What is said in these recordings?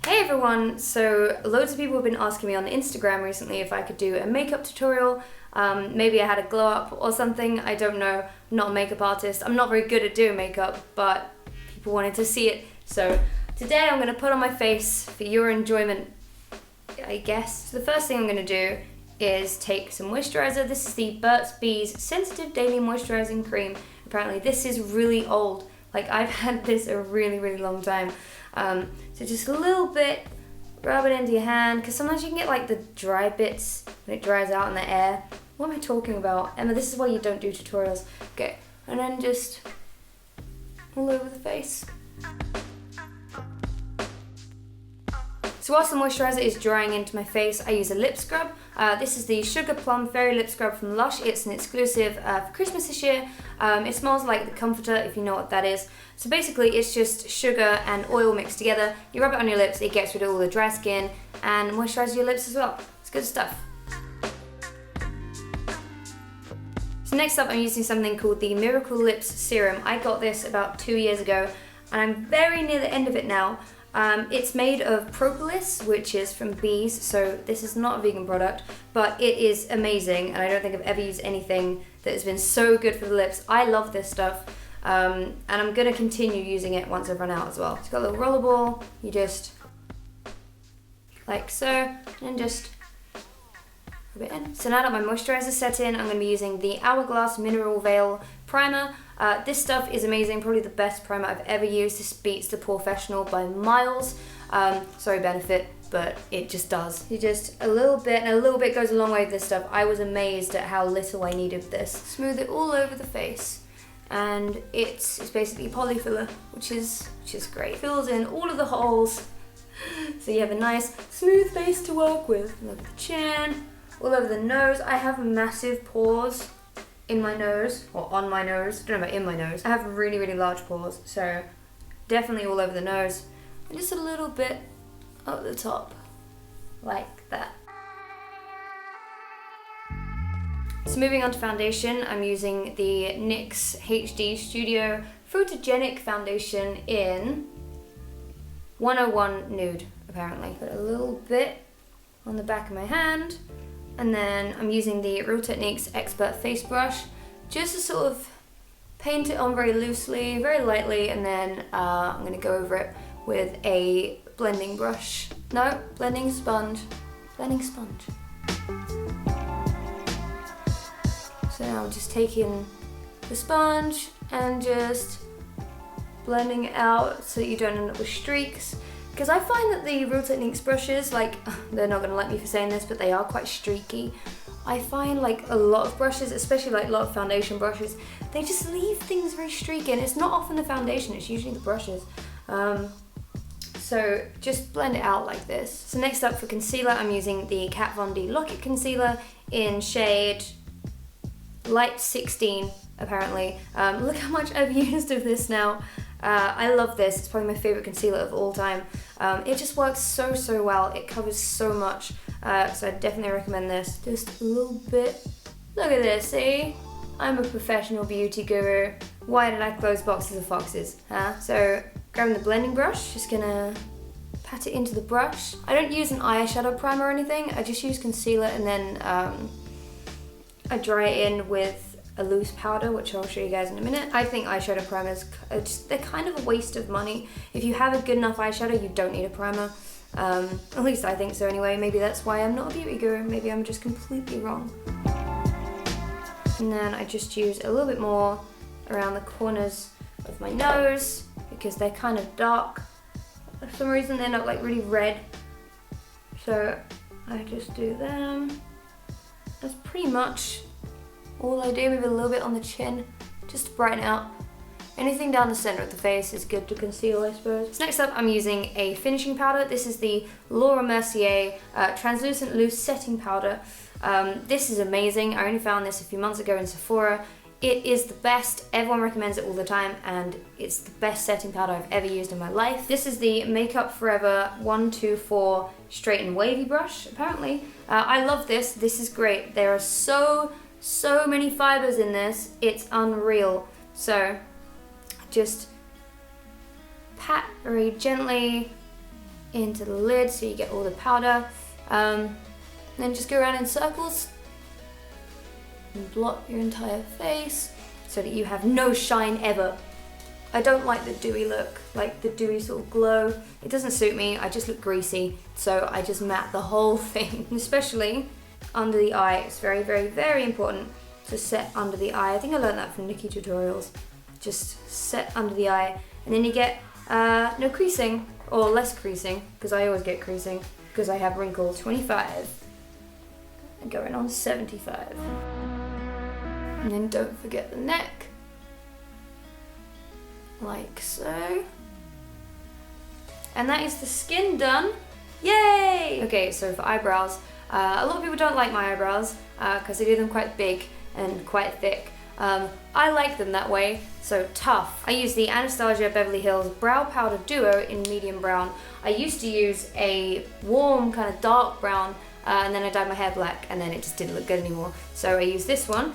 Hey everyone! So loads of people have been asking me on Instagram recently if I could do a makeup tutorial. Maybe I had a glow up or something, I don't know. I'm not a makeup artist. I'm not very good at doing makeup, but people wanted to see it. So today I'm going to put on my face for your enjoyment, I guess. So the first thing I'm going to do is take some moisturizer. This is the Burt's Bees Sensitive Daily Moisturizing Cream. Apparently this is really old. Like, I've had this a really long time. So just a little bit, rub it into your hand, because sometimes you can get like the dry bits when it dries out in the air. What am I talking about? Emma, this is why you don't do tutorials. Okay, and then just all over the face. So whilst the moisturizer is drying into my face, I use a lip scrub. This is the Sugar Plum Fairy Lip Scrub from Lush. It's an exclusive for Christmas this year. It smells like the Comforter, if you know what that is. So basically it's just sugar and oil mixed together. You rub it on your lips, it gets rid of all the dry skin and moisturizes your lips as well. It's good stuff. So next up I'm using something called the Miracle Lips Serum. I got this about 2 years ago and I'm very near the end of it now. It's made of propolis, which is from bees, so this is not a vegan product, but it is amazing, and I don't think I've ever used anything that has been so good for the lips. I love this stuff, and I'm going to continue using it once I've run out as well. It's got a little roller ball, you just, like so, and just rub it in. So now that my moisturizer set in, I'm going to be using the Hourglass Mineral Veil Primer. This stuff is amazing, probably the best primer I've ever used. This beats the Professional by miles. Sorry Benefit, but it just does. You just a little bit, and a little bit goes a long way with this stuff. I was amazed at how little I needed this. Smooth it all over the face, and it's basically polyfiller, which is great. Fills in all of the holes, so you have a nice smooth face to work with. Look at the chin, all over the nose. I have massive pores in my nose, or on my nose, I don't know about in my nose. I have really large pores, so definitely all over the nose, and just a little bit up the top, like that. So moving on to foundation, I'm using the NYX HD Studio Photogenic Foundation in 101 Nude, apparently. Put a little bit on the back of my hand, and then I'm using the Real Techniques Expert Face Brush just to sort of paint it on very loosely, very lightly, and then I'm going to go over it with a blending brush. No, blending sponge. Blending sponge. So now I'm just taking the sponge and just blending it out so that you don't end up with streaks. Because I find that the Real Techniques brushes, like, they're not going to like me for saying this, but they are quite streaky. I find like a lot of brushes, especially like a lot of foundation brushes, they just leave things very streaky, and it's not often the foundation, it's usually the brushes. So just blend it out like this. So next up for concealer, I'm using the Kat Von D Lock-It Concealer in shade Light 16, apparently. Look how much I've used of this now. I love this, it's probably my favourite concealer of all time. It just works so well, it covers so much, so I definitely recommend this. Just a little bit. Look at this, see? I'm a professional beauty guru. Why did I close boxes of foxes, huh? So, grabbing the blending brush, just gonna pat it into the brush. I don't use an eyeshadow primer or anything, I just use concealer, and then I dry it in with a loose powder, which I'll show you guys in a minute. I think eyeshadow primers, they're kind of a waste of money. If you have a good enough eyeshadow, you don't need a primer. At least I think so anyway. Maybe that's why I'm not a beauty guru. Maybe I'm just completely wrong. And then I just use a little bit more around the corners of my nose because they're kind of dark. For some reason they're not like really red. So I just do them. That's pretty much all I do, maybe a little bit on the chin, just to brighten it up. Anything down the center of the face is good to conceal, I suppose. So next up, I'm using a finishing powder. This is the Laura Mercier Translucent Loose Setting Powder. This is amazing. I only found this a few months ago in Sephora. It is the best. Everyone recommends it all the time, and it's the best setting powder I've ever used in my life. This is the Makeup Forever 124 Straight and Wavy brush, apparently. I love this. This is great. There are so many fibers in this, it's unreal. So just pat very gently into the lid so you get all the powder. Then just go around in circles and blot your entire face so that you have no shine ever. I don't like the dewy look, like the dewy sort of glow. It doesn't suit me, I just look greasy, so I just matte the whole thing. Especially under the eye, it's very, very, very important to set under the eye. I think I learned that from Nikki tutorials. Just set under the eye, and then you get no creasing, or less creasing, because I always get creasing, because I have wrinkles. 25, and going on 75. And then don't forget the neck, like so. And that is the skin done. Yay! Okay, so for eyebrows, a lot of people don't like my eyebrows because I do them quite big and quite thick. I like them that way, so tough. I use the Anastasia Beverly Hills Brow Powder Duo in medium brown. I used to use a warm kind of dark brown and then I dyed my hair black and then it just didn't look good anymore. So I use this one.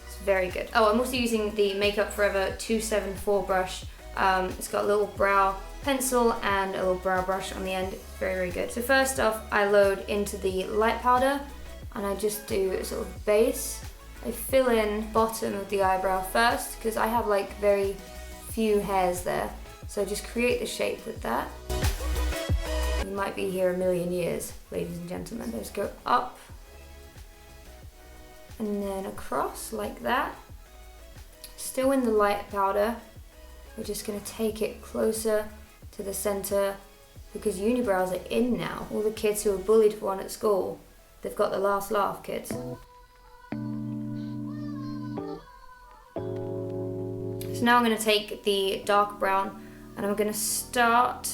It's very good. Oh, I'm also using the Makeup Forever 274 brush. It's got a little brow pencil and a little brow brush on the end. Very, very good. So first off, I load into the light powder and I just do a sort of base. I fill in bottom of the eyebrow first because I have like very few hairs there. So just create the shape with that. You might be here a million years, ladies and gentlemen. Just go up and then across like that. Still in the light powder. We're just gonna take it closer to the center because unibrows are in now. All the kids who were bullied for one at school, they've got the last laugh, kids. So now I'm going to take the dark brown and I'm going to start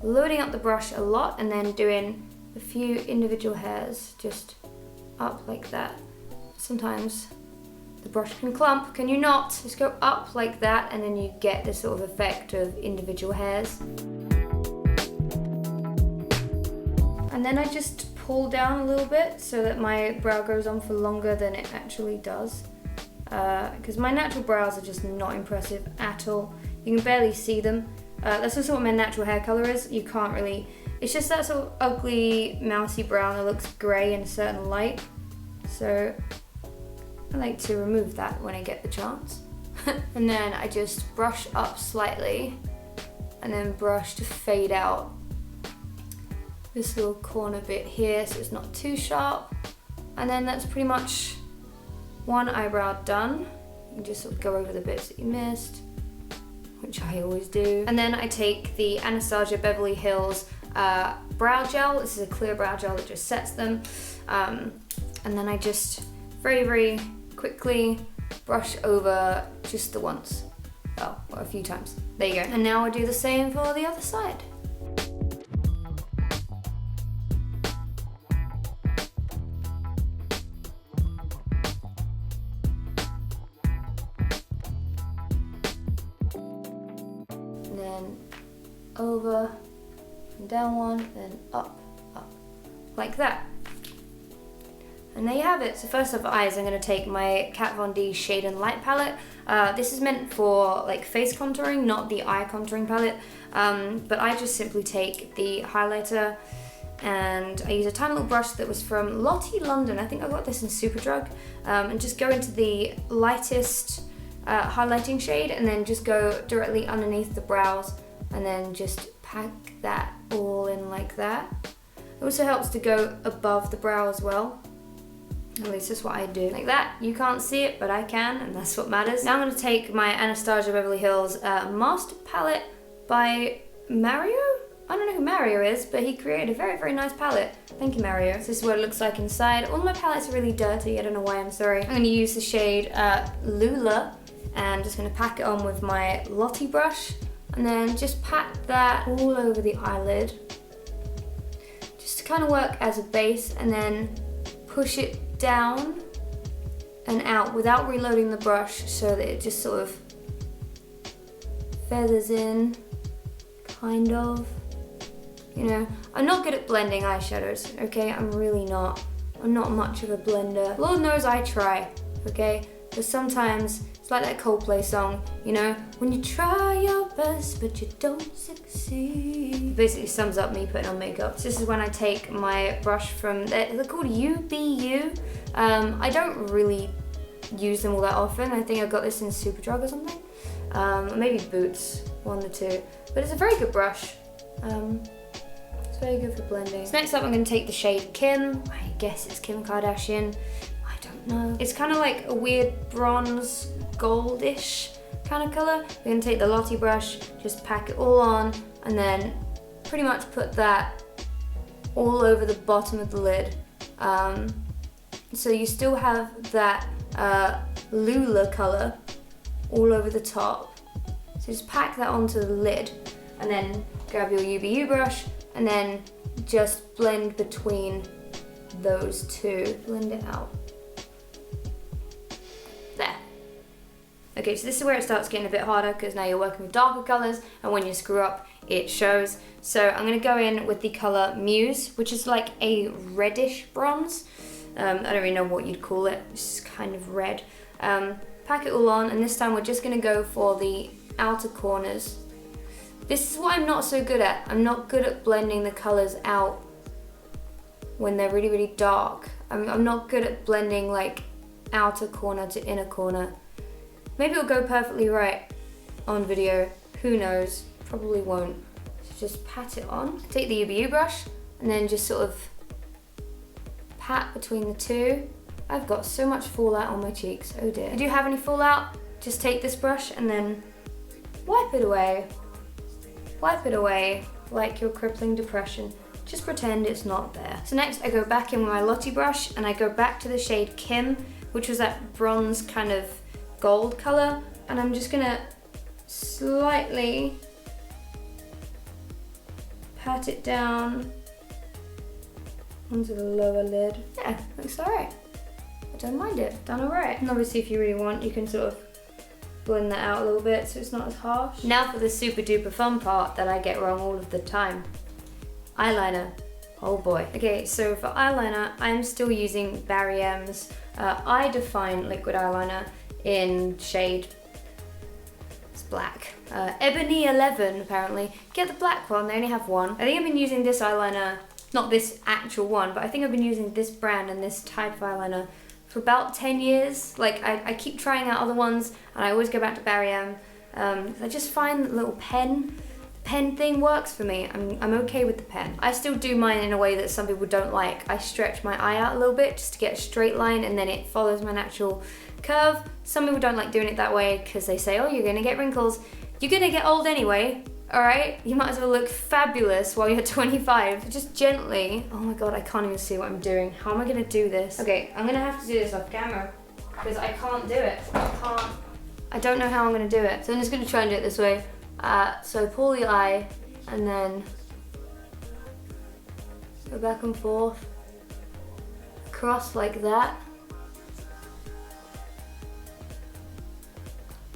loading up the brush a lot and then doing a few individual hairs just up like that. Sometimes the brush can clump, can you not? Just go up like that and then you get this sort of effect of individual hairs. And then I just pull down a little bit so that my brow goes on for longer than it actually does. Because my natural brows are just not impressive at all. You can barely see them. That's also what my natural hair color is. You can't really, it's just that sort of ugly, mousy brown that looks grey in a certain light. So I like to remove that when I get the chance. And then I just brush up slightly and then brush to fade out this little corner bit here so it's not too sharp. And then that's pretty much one eyebrow done. You can just sort of go over the bits that you missed, which I always do. And then I take the Anastasia Beverly Hills brow gel. This is a clear brow gel that just sets them. And then I just very, very quickly brush over just the once. Oh, well, a few times. There you go. And now I do the same for the other side. Then over and down one, then up, like that. And there you have it. So first off, eyes, I'm going to take my Kat Von D Shade and Light palette. This is meant for like face contouring, not the eye contouring palette. But I just simply take the highlighter and I use a tiny little brush that was from Lottie London. I think I got this in Superdrug. And just go into the lightest highlighting shade and then just go directly underneath the brows and then just pack that all in like that. It also helps to go above the brow as well. At least that's what I do. Like that. You can't see it, but I can, and that's what matters. Now I'm going to take my Anastasia Beverly Hills Master Palette by Mario? I don't know who Mario is, but he created a very, very nice palette. Thank you, Mario. So this is what it looks like inside. All my palettes are really dirty. I don't know why, I'm sorry. I'm going to use the shade Lula, and I'm just going to pack it on with my Lottie brush, and then just pat that all over the eyelid. Just to kind of work as a base, and then push it down and out without reloading the brush so that it just sort of feathers in, kind of. You know, I'm not good at blending eyeshadows, okay? I'm really not. I'm not much of a blender. Lord knows I try, okay? But sometimes it's It's like that Coldplay song, you know, when you try your best but you don't succeed. It basically sums up me putting on makeup. So this is when I take my brush from, they're called UBU. I don't really use them all that often. I think I got this in Superdrug or something. Maybe Boots, one or two. But it's a very good brush. It's very good for blending. So next up I'm going to take the shade Kim. I guess it's Kim Kardashian. I don't know. It's kind of like a weird bronze goldish kind of color. We're going to take the Lottie brush, just pack it all on, and then pretty much put that all over the bottom of the lid. So you still have that Lula color all over the top. So just pack that onto the lid and then grab your UBU brush and then just blend between those two. Blend it out. There. Okay, so this is where it starts getting a bit harder because now you're working with darker colors and when you screw up, it shows. So I'm gonna go in with the color Muse, which is like a reddish bronze. I don't really know what you'd call it. It's kind of red. Pack it all on, and this time we're just gonna go for the outer corners. This is what I'm not so good at. I'm not good at blending the colors out when they're really, really dark. I'm not good at blending like outer corner to inner corner. Maybe it'll go perfectly right on video. Who knows? Probably won't. So just pat it on. Take the UBU brush and then just sort of pat between the two. I've got so much fallout on my cheeks, oh dear. If you do have any fallout, just take this brush and then wipe it away. Wipe it away like your crippling depression. Just pretend it's not there. So next I go back in with my Lottie brush and I go back to the shade Kim, which was that bronze kind of gold color, and I'm just gonna slightly pat it down onto the lower lid. Yeah, looks alright. I don't mind it, done alright. And obviously if you really want, you can sort of blend that out a little bit so it's not as harsh. Now for the super duper fun part that I get wrong all of the time. Eyeliner. Oh boy. Okay, so for eyeliner, I'm still using Barry M's I Define liquid eyeliner in shade, it's black. Ebony 11 apparently. Get the black one, they only have one. I think I've been using this eyeliner, not this actual one, but I think I've been using this brand and this type of eyeliner for about 10 years. Like I keep trying out other ones and I always go back to Barry M. I just find the little pen thing works for me. I'm okay with the pen. I still do mine in a way that some people don't like. I stretch my eye out a little bit just to get a straight line and then it follows my natural curve. Some people don't like doing it that way because they say, oh, you're gonna get wrinkles. You're gonna get old anyway, all right? You might as well look fabulous while you're 25. Just gently. Oh my God, I can't even see what I'm doing. How am I gonna do this? Okay, I'm gonna have to do this off camera because I can't do it. I don't know how I'm gonna do it. So I'm just gonna try and do it this way. So pull the eye and then go back and forth, cross like that.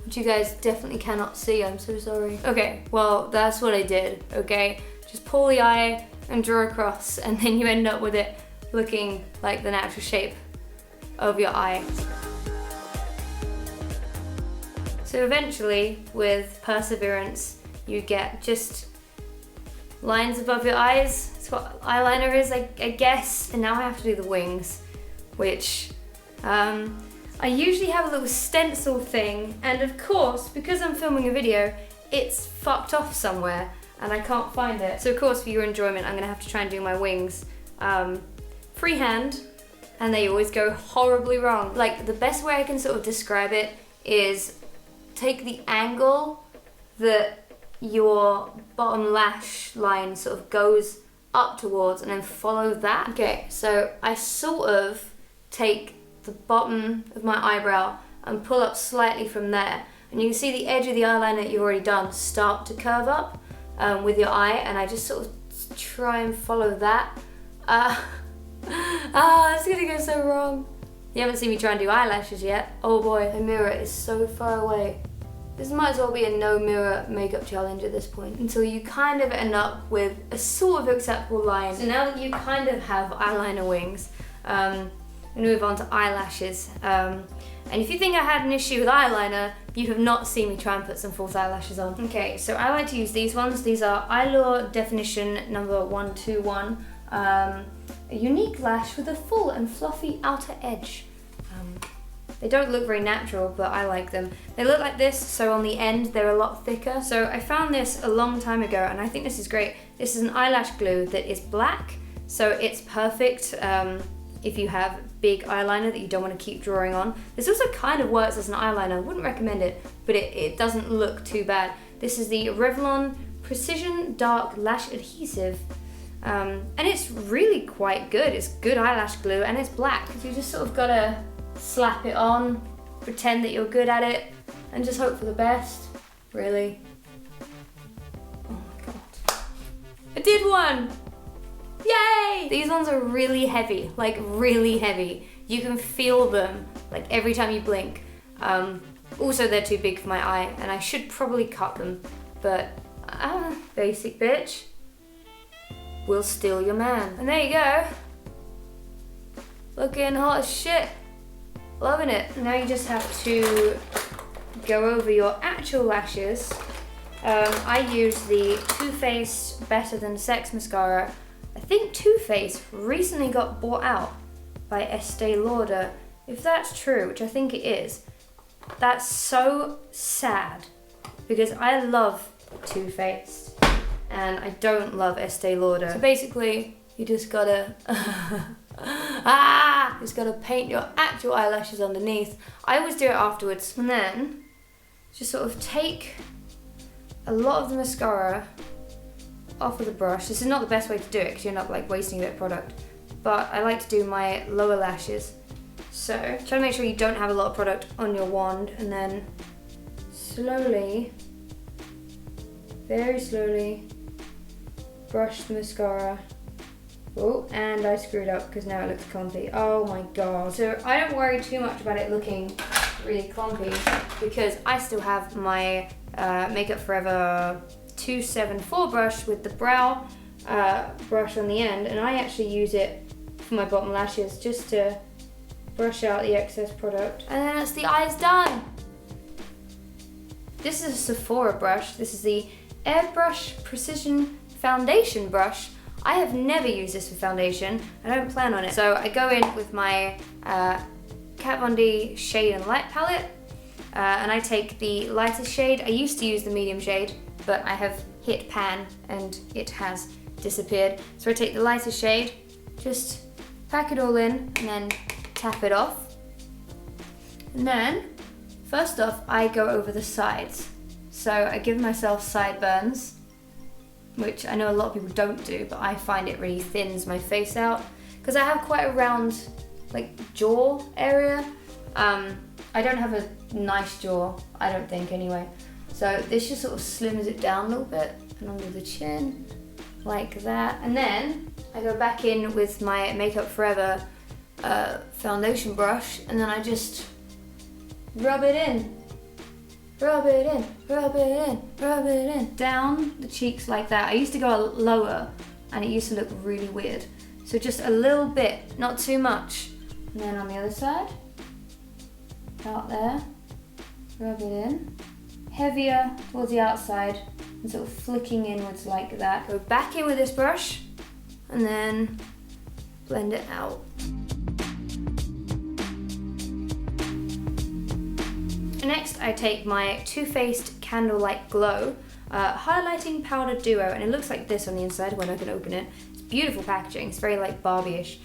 Which you guys definitely cannot see, I'm so sorry. Okay, well that's what I did, okay? Just pull the eye and draw across and then you end up with it looking like the natural shape of your eye. So eventually, with perseverance, you get just lines above your eyes. That's what eyeliner is, I guess. And now I have to do the wings, which I usually have a little stencil thing. And of course, because I'm filming a video, it's fucked off somewhere and I can't find it. So of course, for your enjoyment, I'm gonna have to try and do my wings freehand, and they always go horribly wrong. Like, the best way I can sort of describe it is take the angle that your bottom lash line sort of goes up towards and then follow that. Okay, so I sort of take the bottom of my eyebrow and pull up slightly from there. And you can see the edge of the eyeliner that you've already done start to curve up with your eye, and I just sort of try and follow that. It's gonna go so wrong. You haven't seen me try and do eyelashes yet. Oh boy, the mirror is so far away. This might as well be a no mirror makeup challenge at this point, until you kind of end up with a sort of acceptable line. So now that you kind of have eyeliner wings, I'm gonna move on to eyelashes. And if you think I had an issue with eyeliner, you have not seen me try and put some false eyelashes on. Okay, so I like to use these ones. These are Eyelure Definition number 121. A unique lash with a full and fluffy outer edge. They don't look very natural, but I like them. They look like this, so on the end they're a lot thicker. So I found this a long time ago, and I think this is great. This is an eyelash glue that is black, so it's perfect if you have big eyeliner that you don't want to keep drawing on. This also kind of works as an eyeliner. I wouldn't recommend it, but it doesn't look too bad. This is the Revlon Precision Dark Lash Adhesive. And it's really quite good. It's good eyelash glue, and it's black. You just sort of gotta slap it on, pretend that you're good at it, and just hope for the best, really. Oh my god. I did one! Yay! These ones are really heavy, like really heavy. You can feel them, like every time you blink. Also, they're too big for my eye, and I should probably cut them, but basic bitch will steal your man. And there you go. Looking hot as shit. Loving it. Now you just have to go over your actual lashes. I use the Too Faced Better Than Sex mascara. I think Too Faced recently got bought out by Estee Lauder. If that's true, which I think it is, that's so sad because I love Too Faced and I don't love Estee Lauder. So basically, you just gotta just gotta paint your actual eyelashes underneath. I always do it afterwards, and then just sort of take a lot of the mascara off of the brush. This is not the best way to do it because you're not like wasting a bit of product, but I like to do my lower lashes. So try to make sure you don't have a lot of product on your wand, and then slowly, very slowly, brush the mascara. Oh, and I screwed up because now it looks clumpy. Oh my god. So I don't worry too much about it looking really clumpy because I still have my Makeup Forever 274 brush with the brow brush on the end, and I actually use it for my bottom lashes just to brush out the excess product. And then that's the eyes done. This is a Sephora brush. This is the Airbrush Precision Foundation brush. I have never used this for foundation. I don't plan on it. So I go in with my Kat Von D Shade and Light palette, and I take the lightest shade. I used to use the medium shade, but I have hit pan and it has disappeared. So I take the lightest shade, just pack it all in, and then tap it off. And then, first off, I go over the sides. So I give myself sideburns, which I know a lot of people don't do, but I find it really thins my face out because I have quite a round, like, jaw area. I don't have a nice jaw, I don't think anyway. So this just sort of slims it down a little bit and under the chin, like that. And then I go back in with my Makeup Forever foundation brush, and then I just rub it in. Rub it in, rub it in, rub it in. Down the cheeks like that. I used to go lower and it used to look really weird. So just a little bit, not too much. And then on the other side, out there, rub it in. Heavier towards the outside and sort of flicking inwards like that. Go back in with this brush and then blend it out. Next, I take my Too Faced Candlelight Glow Highlighting Powder Duo, and it looks like this on the inside when I can open it. It's beautiful packaging, it's very like Barbie-ish.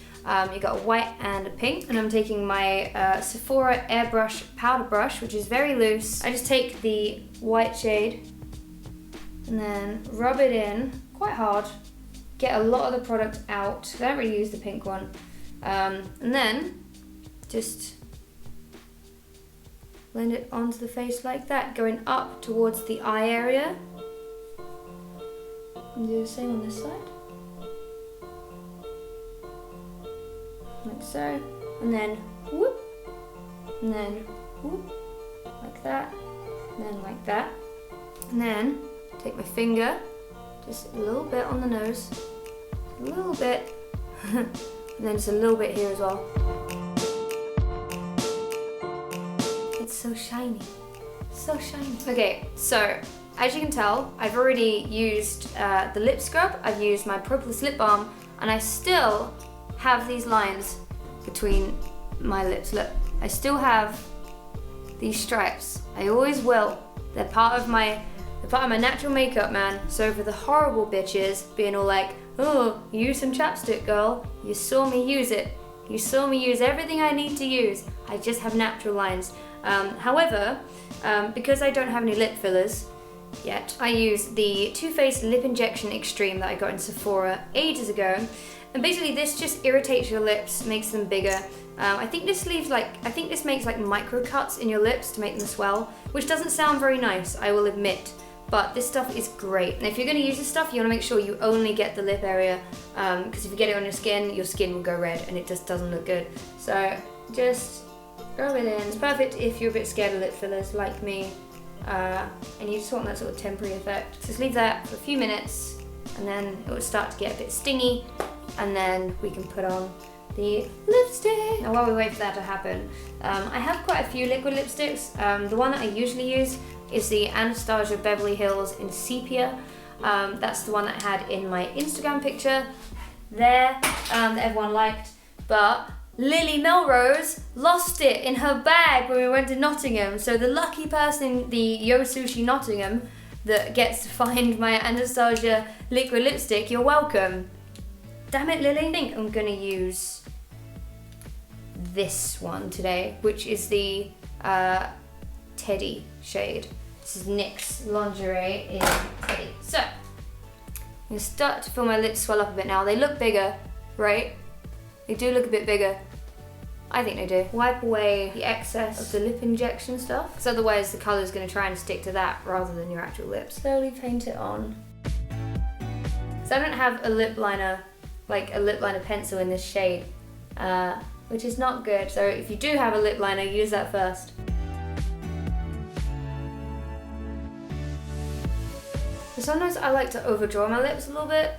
You got a white and a pink, and I'm taking my Sephora Airbrush Powder Brush, which is very loose. I just take the white shade and then rub it in quite hard, get a lot of the product out. I don't really use the pink one. And then just blend it onto the face like that, going up towards the eye area. And do the same on this side. Like so. And then whoop. And then whoop. Like that. And then like that. And then take my finger, just a little bit on the nose. A little bit. And then just a little bit here as well. so shiny. So shiny. Okay, so as you can tell, I've already used the lip scrub, I've used my Propolis lip balm, and I still have these lines between my lips. Look, I still have these stripes. I always will. They're part of my natural makeup, man. So for the horrible bitches being all like, oh, use some chapstick, girl. You saw me use it. You saw me use everything I need to use. I just have natural lines. However, because I don't have any lip fillers yet, I use the Too Faced Lip Injection Extreme that I got in Sephora ages ago. And basically this just irritates your lips, makes them bigger. I think this makes like micro cuts in your lips to make them swell, which doesn't sound very nice, I will admit. But this stuff is great. And if you're gonna use this stuff, you wanna make sure you only get the lip area, because if you get it on your skin will go red and it just doesn't look good. So just rub it in. It's perfect if you're a bit scared of lip fillers like me, and you just want that sort of temporary effect. So just leave that for a few minutes and then it will start to get a bit stingy, and then we can put on the lipstick. Now while we wait for that to happen, I have quite a few liquid lipsticks. The one that I usually use is the Anastasia Beverly Hills in Sepia. That's the one that I had in my Instagram picture there, that everyone liked. But Lily Melrose lost it in her bag when we went to Nottingham. So the lucky person, the Yo Sushi Nottingham, that gets to find my Anastasia liquid lipstick, you're welcome. Damn it, Lily. I think I'm gonna use this one today, which is the Teddy shade. This is NYX Lingerie in Teddy. So, I'm gonna start to feel my lips swell up a bit now. They look bigger, right? They do look a bit bigger. I think they do. Wipe away the excess of the lip injection stuff, because otherwise the colour's gonna try and stick to that rather than your actual lips. Slowly paint it on. So I don't have a lip liner, like a lip liner pencil in this shade, which is not good. So if you do have a lip liner, use that first. So sometimes I like to overdraw my lips a little bit.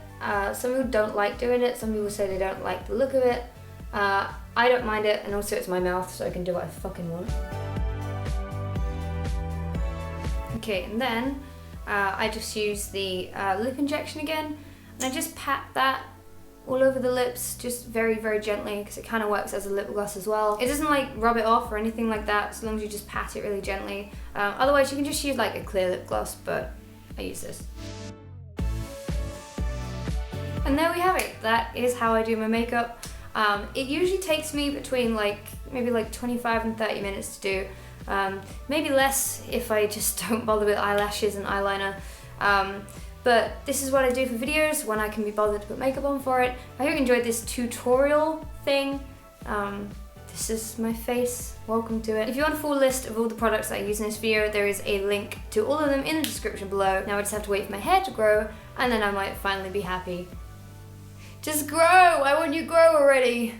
Some people don't like doing it. Some people say they don't like the look of it. I don't mind it, and also it's my mouth, so I can do what I fucking want. Okay, and then I just use the lip injection again, and I just pat that all over the lips, just very, very gently, because it kind of works as a lip gloss as well. It doesn't like rub it off or anything like that, as long as you just pat it really gently. Otherwise you can just use like a clear lip gloss, but I use this. And there we have it. That is how I do my makeup. It usually takes me between maybe 25 and 30 minutes to do. Maybe less if I just don't bother with eyelashes and eyeliner. But this is what I do for videos when I can be bothered to put makeup on for it. I hope you enjoyed this tutorial thing. This is my face, welcome to it. If you want a full list of all the products that I use in this video, there is a link to all of them in the description below. Now I just have to wait for my hair to grow, and then I might finally be happy. Just grow! I want you to grow already!